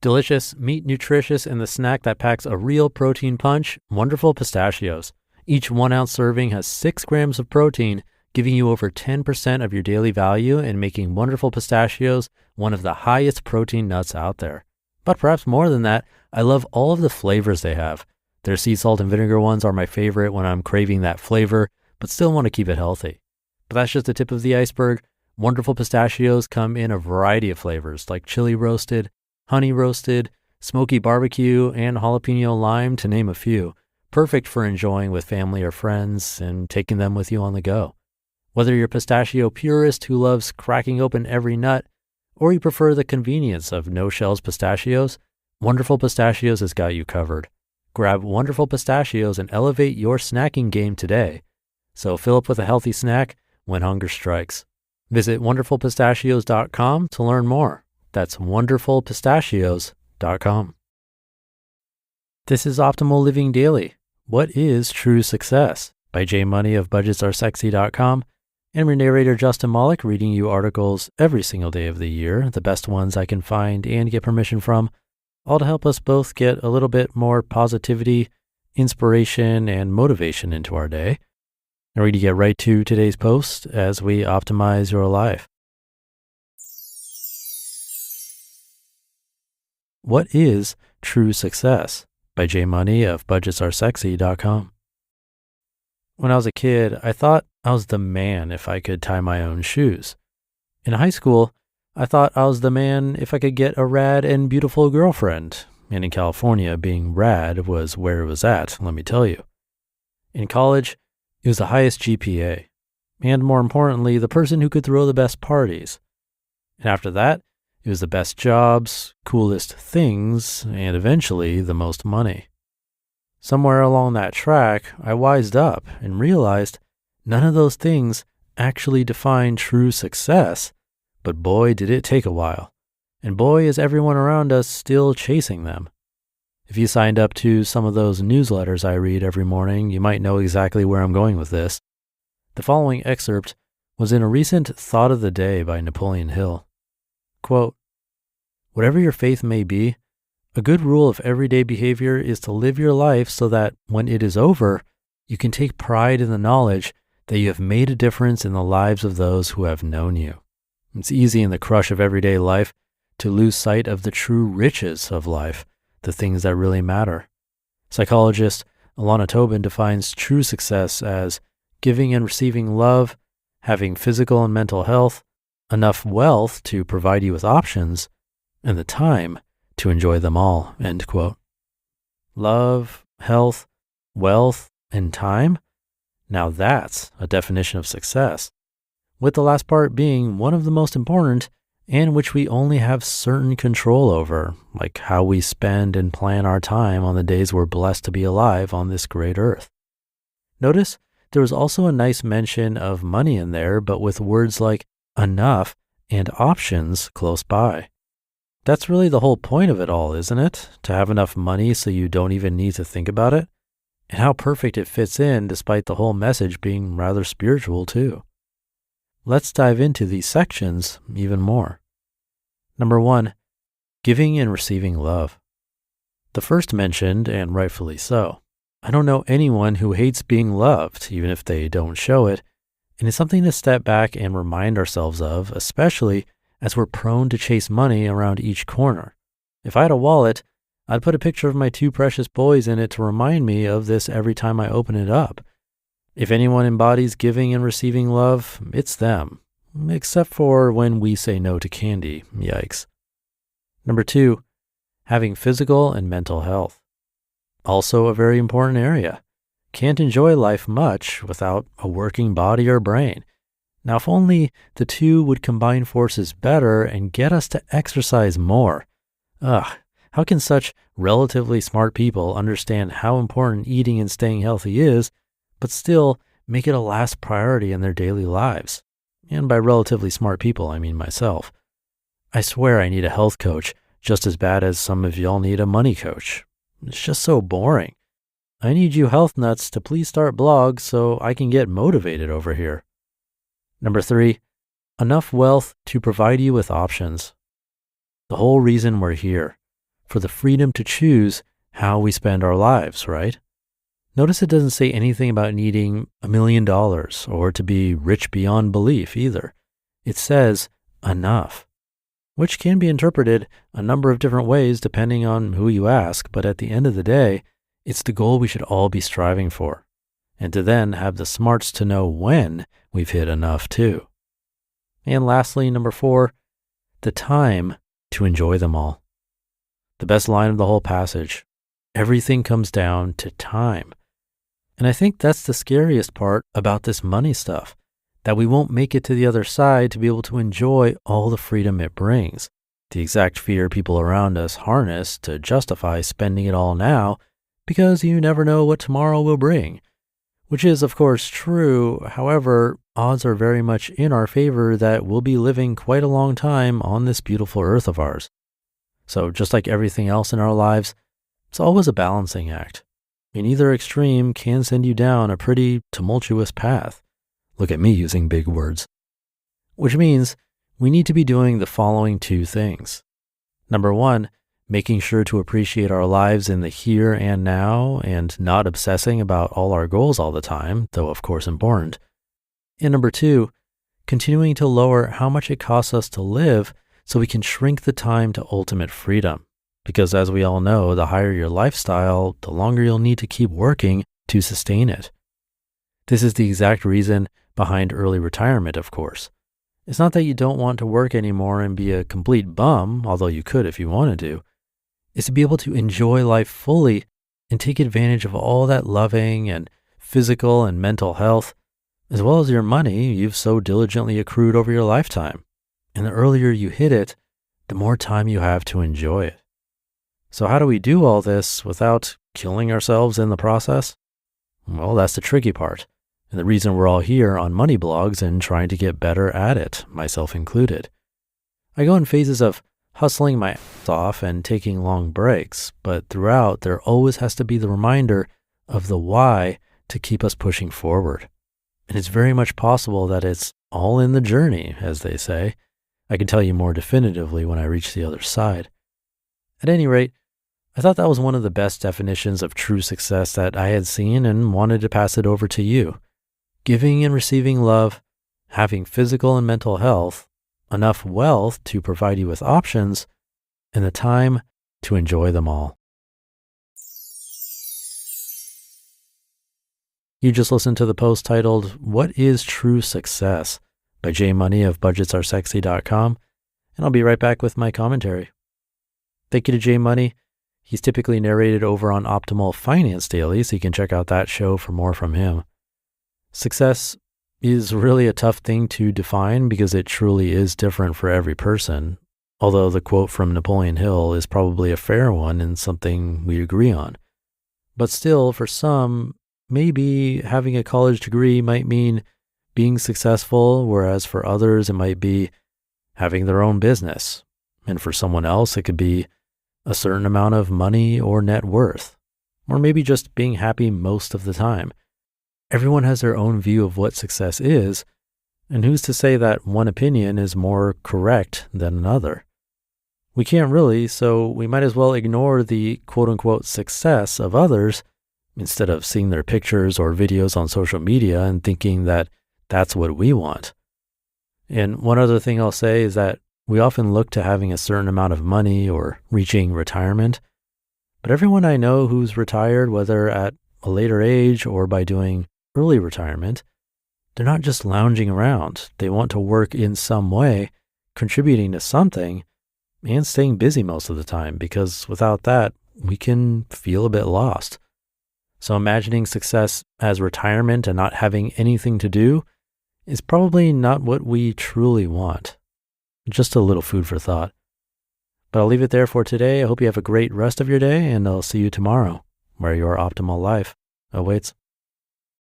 Delicious, meat nutritious, and the snack that packs a real protein punch, Wonderful Pistachios. Each 1 ounce serving has 6 grams of protein, giving you over 10% of your daily value and making Wonderful Pistachios one of the highest protein nuts out there. But perhaps more than that, I love all of the flavors they have. Their sea salt and vinegar ones are my favorite when I'm craving that flavor, but still want to keep it healthy. But that's just the tip of the iceberg. Wonderful Pistachios come in a variety of flavors like chili roasted, honey roasted, smoky barbecue, and jalapeno lime, to name a few. Perfect for enjoying with family or friends and taking them with you on the go. Whether you're a pistachio purist who loves cracking open every nut, or you prefer the convenience of no-shells pistachios, Wonderful Pistachios has got you covered. Grab Wonderful Pistachios and elevate your snacking game today. So fill up with a healthy snack when hunger strikes. Visit wonderfulpistachios.com to learn more. That's wonderfulpistachios.com. This is Optimal Living Daily. What is true success? By Jay Money of budgetsaresexy.com. And my narrator Justin Malik, reading you articles every single day of the year, the best ones I can find and get permission from, all to help us both get a little bit more positivity, inspiration, and motivation into our day. Now we're going to get right to today's post as we optimize your life. What is true success? By Jay Money of budgetsaresexy.com. When I was a kid, I thought I was the man if I could tie my own shoes. In high school, I thought I was the man if I could get a rad and beautiful girlfriend. And in California, being rad was where it was at, let me tell you. In college, it was the highest GPA. And more importantly, the person who could throw the best parties. And after that, it was the best jobs, coolest things, and eventually the most money. Somewhere along that track, I wised up and realized none of those things actually define true success, but boy, did it take a while. And boy, is everyone around us still chasing them. If you signed up to some of those newsletters I read every morning, you might know exactly where I'm going with this. The following excerpt was in a recent Thought of the Day by Napoleon Hill. Quote, "Whatever your faith may be, a good rule of everyday behavior is to live your life so that when it is over, you can take pride in the knowledge that you have made a difference in the lives of those who have known you. It's easy in the crush of everyday life to lose sight of the true riches of life, the things that really matter. Psychologist Alana Tobin defines true success as giving and receiving love, having physical and mental health, enough wealth to provide you with options, and the time to enjoy them all." End quote. Love, health, wealth, and time? Now that's a definition of success, with the last part being one of the most important and which we only have certain control over, like how we spend and plan our time on the days we're blessed to be alive on this great earth. Notice there was also a nice mention of money in there, but with words like enough and options close by. That's really the whole point of it all, isn't it? To have enough money so you don't even need to think about it? And how perfect it fits in despite the whole message being rather spiritual too. Let's dive into these sections even more. Number 1, giving and receiving love. The first mentioned, and rightfully so. I don't know anyone who hates being loved, even if they don't show it, and it's something to step back and remind ourselves of, especially as we're prone to chase money around each corner. If I had a wallet, I'd put a picture of my 2 precious boys in it to remind me of this every time I open it up. If anyone embodies giving and receiving love, it's them, except for when we say no to candy. Yikes. Number 2, having physical and mental health. Also a very important area. Can't enjoy life much without a working body or brain. Now, if only the two would combine forces better and get us to exercise more. How can such relatively smart people understand how important eating and staying healthy is, but still make it a last priority in their daily lives? And by relatively smart people, I mean myself. I swear I need a health coach just as bad as some of y'all need a money coach. It's just so boring. I need you health nuts to please start blogs so I can get motivated over here. Number 3, enough wealth to provide you with options. The whole reason we're here, for the freedom to choose how we spend our lives, right? Notice it doesn't say anything about needing $1 million or to be rich beyond belief either. It says enough, which can be interpreted a number of different ways depending on who you ask, but at the end of the day, it's the goal we should all be striving for, and to then have the smarts to know when we've hit enough too. And lastly, number 4, the time to enjoy them all. The best line of the whole passage, everything comes down to time. And I think that's the scariest part about this money stuff, that we won't make it to the other side to be able to enjoy all the freedom it brings. The exact fear people around us harness to justify spending it all now because you never know what tomorrow will bring, which is of course true. However, odds are very much in our favor that we'll be living quite a long time on this beautiful earth of ours. So just like everything else in our lives, it's always a balancing act. And either extreme can send you down a pretty tumultuous path. Look at me using big words. Which means we need to be doing the following 2 things. Number 1, making sure to appreciate our lives in the here and now and not obsessing about all our goals all the time, though of course important. And number 2, continuing to lower how much it costs us to live so we can shrink the time to ultimate freedom. Because as we all know, the higher your lifestyle, the longer you'll need to keep working to sustain it. This is the exact reason behind early retirement, of course. It's not that you don't want to work anymore and be a complete bum, although you could if you wanted to. It's to be able to enjoy life fully and take advantage of all that loving and physical and mental health, as well as your money you've so diligently accrued over your lifetime. And the earlier you hit it, the more time you have to enjoy it. So how do we do all this without killing ourselves in the process? Well, that's the tricky part, and the reason we're all here on money blogs and trying to get better at it, myself included. I go in phases of hustling my ass off and taking long breaks, but throughout there always has to be the reminder of the why to keep us pushing forward. And it's very much possible that it's all in the journey, as they say. I can tell you more definitively when I reach the other side. At any rate, I thought that was one of the best definitions of true success that I had seen and wanted to pass it over to you. Giving and receiving love, having physical and mental health, enough wealth to provide you with options, and the time to enjoy them all. You just listened to the post titled, "What is True Success?" by J Money of budgetsaresexy.com, and I'll be right back with my commentary. Thank you to J Money. He's typically narrated over on Optimal Finance Daily, so you can check out that show for more from him. Success is really a tough thing to define because it truly is different for every person, although the quote from Napoleon Hill is probably a fair one and something we agree on. But still, for some, maybe having a college degree might mean being successful, whereas for others it might be having their own business. And for someone else, it could be a certain amount of money or net worth, or maybe just being happy most of the time. Everyone has their own view of what success is, and who's to say that one opinion is more correct than another? We can't really, so we might as well ignore the quote-unquote success of others instead of seeing their pictures or videos on social media and thinking that that's what we want. And one other thing I'll say is that we often look to having a certain amount of money or reaching retirement, but everyone I know who's retired, whether at a later age or by doing early retirement, they're not just lounging around. They want to work in some way, contributing to something, and staying busy most of the time, because without that, we can feel a bit lost. So imagining success as retirement and not having anything to do is probably not what we truly want. Just a little food for thought. But I'll leave it there for today. I hope you have a great rest of your day, and I'll see you tomorrow, where your optimal life awaits.